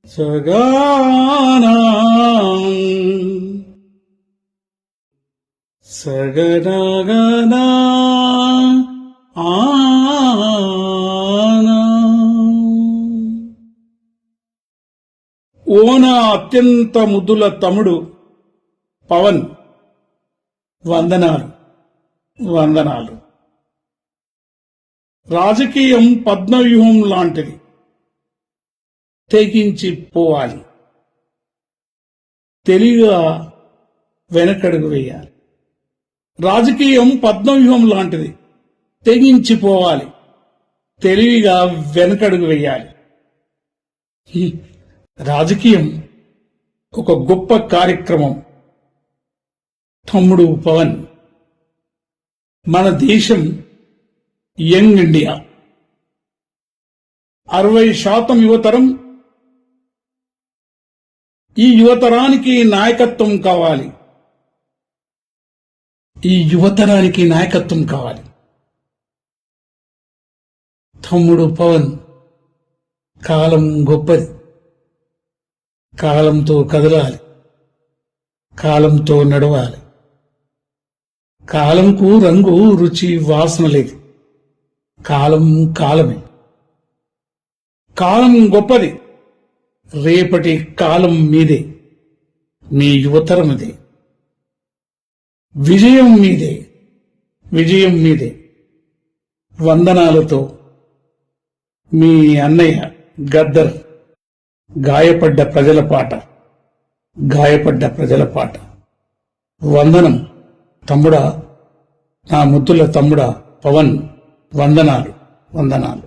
సగనా సగనగనా ఓన అత్యంత ముద్దుల తమ్ముడు పవన్ వందనాలు వందనాలు. రాజకీయం పద్మవ్యూహం లాంటిది, తెగించి పోవాలి, తెలివిగా వెనకడుగు వేయాలి. రాజకీయం పద్మవ్యూహం లాంటిది, తెగించిపోవాలి, తెలివిగా వెనకడుగు వేయాలి. రాజకీయం ఒక గొప్ప కార్యక్రమం. తమ్ముడు పవన్, మన దేశం యంగ్ ఇండియా. 60% యువతరం. ఈ యువతరానికి నాయకత్వం కావాలి. ఈ యువతరానికి నాయకత్వం కావాలి. తమ్ముడు పవన్, కాలం గొప్పది. కాలంతో కదలాలి, కాలంతో నడవాలి. కాలంకు రంగు, రుచి, వాసన లేదు. కాలం కాలమే. కాలం గొప్పది. రేపటి కాలం మీదే, మీ యువతరమదే. విజయం మీదే, విజయం మీదే. వందనాలతో మీ అన్నయ్య గద్దర్. గాయపడ్డ ప్రజల పాట, గాయపడ్డ ప్రజల పాట. వందనం తమ్ముడా, నా ముద్దుల తమ్ముడా పవన్. వందనాలు వందనాలు.